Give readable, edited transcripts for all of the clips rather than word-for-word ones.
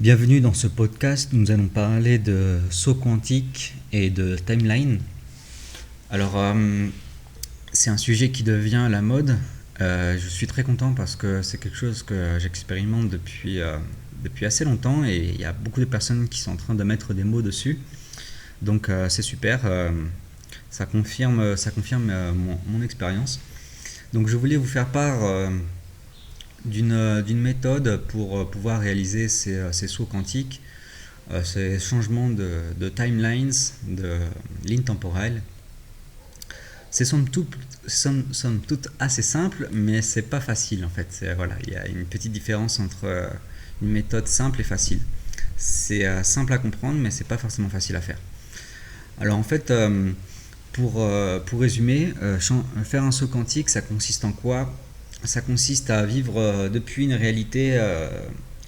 Bienvenue dans ce podcast, nous allons parler de saut quantique et de timeline. Alors, c'est un sujet qui devient la mode. Je suis très content parce que c'est quelque chose que j'expérimente depuis assez longtemps et il y a beaucoup de personnes qui sont en train de mettre des mots dessus. Donc, c'est super, ça confirme mon expérience. Donc, je voulais vous faire part d'une méthode pour pouvoir réaliser ces sauts quantiques, ces changements de timelines, de lignes temporelles. C'est somme toute assez simple, mais c'est pas facile en fait. Voilà, il y a une petite différence entre une méthode simple et facile. C'est simple à comprendre, mais c'est pas forcément facile à faire. Alors en fait, pour résumer, faire un saut quantique, ça consiste en quoi? Ça consiste à vivre depuis une réalité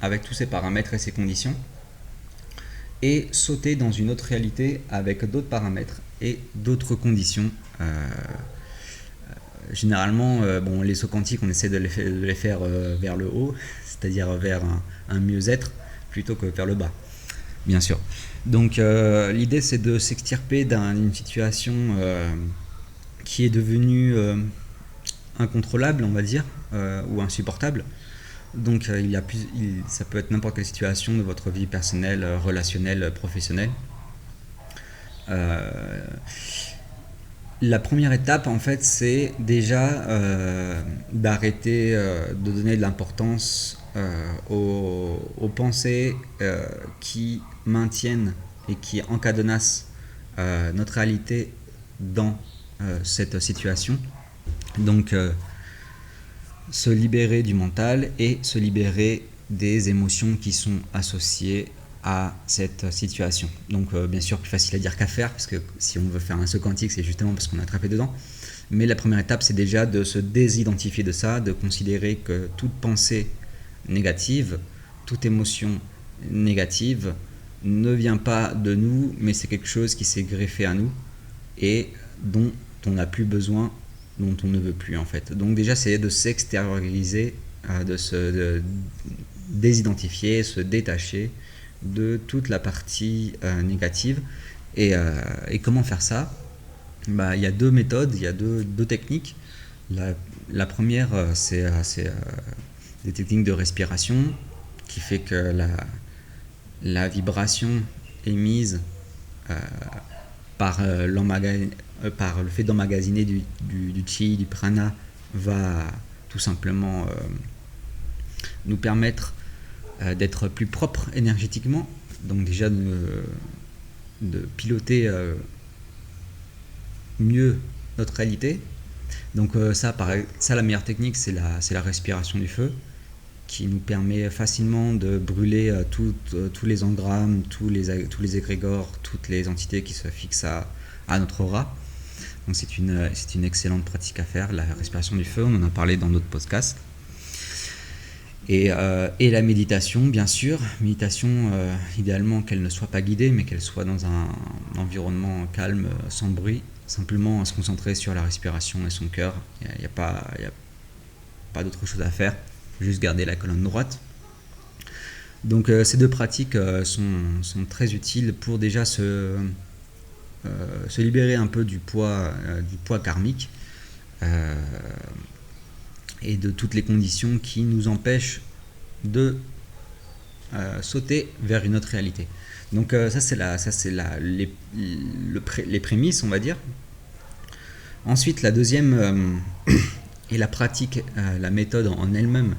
avec tous ses paramètres et ses conditions et sauter dans une autre réalité avec d'autres paramètres et d'autres conditions. Généralement, les sauts quantiques, on essaie de les faire vers le haut, c'est-à-dire vers un mieux-être plutôt que vers le bas, bien sûr. Donc l'idée, c'est de s'extirper d'une situation qui est devenue incontrôlable, on va dire, ou insupportable. Donc ça peut être n'importe quelle situation de votre vie personnelle, relationnelle, professionnelle. Euh, la première étape, en fait, c'est déjà d'arrêter de donner de l'importance aux pensées qui maintiennent et qui encadenassent notre réalité dans cette situation. Donc, se libérer du mental et se libérer des émotions qui sont associées à cette situation. Donc bien sûr plus facile à dire qu'à faire, parce que si on veut faire un saut quantique, c'est justement parce qu'on a attrapé dedans. Mais la première étape, c'est déjà de se désidentifier de ça, de considérer que toute pensée négative, toute émotion négative ne vient pas de nous, mais c'est quelque chose qui s'est greffé à nous et dont on n'a plus besoin, dont on ne veut plus en fait. Donc déjà, c'est de s'extérioriser, de se désidentifier, se détacher de toute la partie négative. Et comment faire ça? Il y a deux méthodes, il y a deux techniques. La première, c'est des techniques de respiration qui fait que la vibration émise euh, par le fait d'emmagasiner du chi, du prana, va tout simplement nous permettre d'être plus propre énergétiquement, donc déjà de piloter mieux notre réalité. Donc ça, la meilleure technique, c'est la respiration du feu, qui nous permet facilement de brûler tous les engrammes, tous les égrégores, toutes les entités qui se fixent à notre aura. Donc c'est une excellente pratique à faire, la respiration du feu, on en a parlé dans d'autres podcasts. Et la méditation, bien sûr. Méditation, idéalement qu'elle ne soit pas guidée, mais qu'elle soit dans un environnement calme, sans bruit. Simplement se concentrer sur la respiration et son cœur. Il n'y a pas d'autre chose à faire. Juste garder la colonne droite. Donc ces deux pratiques sont très utiles pour déjà se libérer un peu du poids karmique. Et de toutes les conditions qui nous empêchent de sauter vers une autre réalité. Donc ça c'est les prémices, on va dire. Ensuite, la deuxième est la pratique, la méthode en elle-même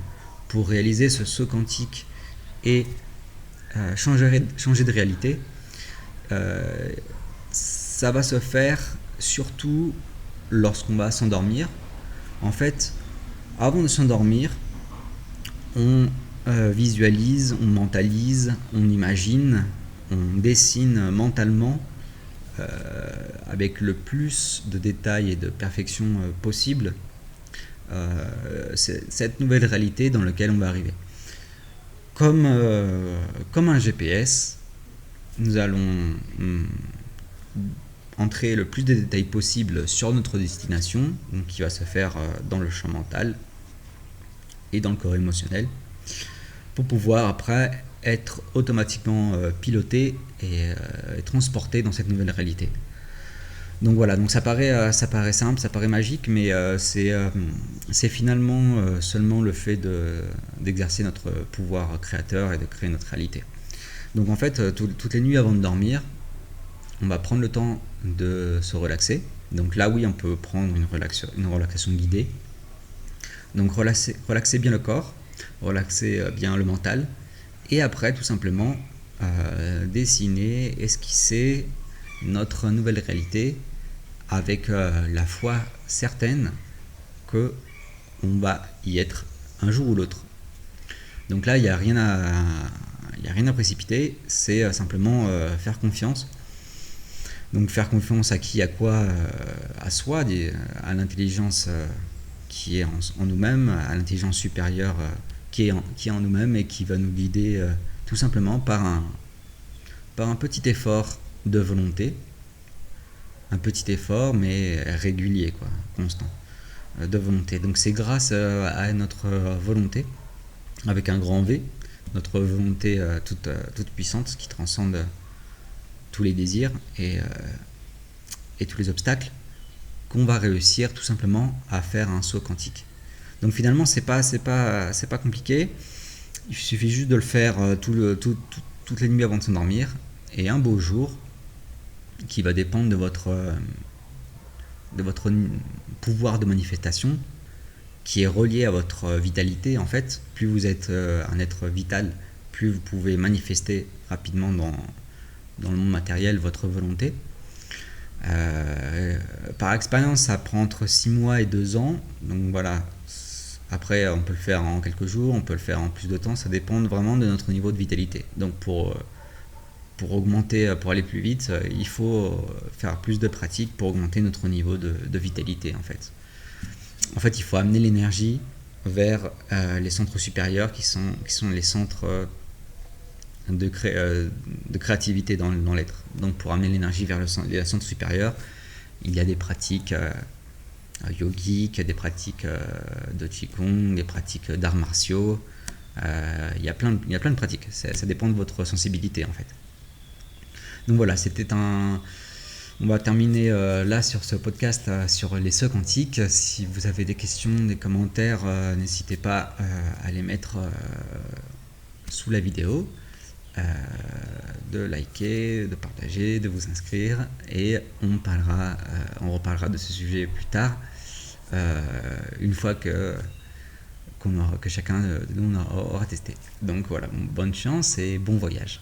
pour réaliser ce saut quantique et changer de réalité. Ça va se faire surtout lorsqu'on va s'endormir. En fait, avant de s'endormir, on visualise, on mentalise, on imagine, on dessine mentalement avec le plus de détails et de perfection possible cette nouvelle réalité dans laquelle on va arriver. Comme un GPS, nous allons entrer le plus de détails possible sur notre destination, donc qui va se faire dans le champ mental et dans le corps émotionnel, pour pouvoir après être automatiquement piloté et transporté dans cette nouvelle réalité. Donc voilà, donc ça paraît simple, ça paraît magique, mais c'est finalement seulement le fait d'exercer notre pouvoir créateur et de créer notre réalité. Donc en fait, toutes les nuits avant de dormir, on va prendre le temps de se relaxer. Donc là oui, on peut prendre une relaxation guidée. Donc relaxer bien le corps, relaxer bien le mental, et après tout simplement dessiner, esquisser notre nouvelle réalité avec la foi certaine que on va y être un jour ou l'autre. Donc là, il n'y a rien à précipiter, c'est simplement faire confiance. Donc faire confiance à qui, à quoi, à soi, à l'intelligence qui est en nous-mêmes, à l'intelligence supérieure qui est en nous-mêmes et qui va nous guider tout simplement par un petit effort de volonté, un petit effort mais régulier, quoi, constant, de volonté. Donc c'est grâce à notre volonté, avec un grand V, notre volonté toute puissante qui transcende tous les désirs et tous les obstacles, qu'on va réussir tout simplement à faire un saut quantique. Donc finalement c'est pas compliqué, il suffit juste de le faire toutes les nuits avant de s'endormir, et un beau jour qui va dépendre de votre pouvoir de manifestation, qui est relié à votre vitalité en fait. Plus vous êtes un être vital, plus vous pouvez manifester rapidement dans le monde matériel votre volonté. Par expérience, ça prend entre 6 mois et 2 ans. Donc voilà, après on peut le faire en quelques jours, on peut le faire en plus de temps, ça dépend vraiment de notre niveau de vitalité. Donc pour augmenter, pour aller plus vite, il faut faire plus de pratiques pour augmenter notre niveau de vitalité en fait. En fait, il faut amener l'énergie vers les centres supérieurs qui sont les centres de créativité dans l'être. Donc pour amener l'énergie vers les centres supérieurs, il y a des pratiques yogiques, des pratiques de qigong, des pratiques d'arts martiaux. Il y a plein de pratiques. Ça dépend de votre sensibilité en fait. Donc voilà, on va terminer là sur ce podcast sur les sauts quantiques. Si vous avez des questions, des commentaires, n'hésitez pas à les mettre sous la vidéo, de liker, de partager, de vous inscrire, et on reparlera de ce sujet plus tard, une fois que chacun de nous aura testé. Donc voilà, bonne chance et bon voyage.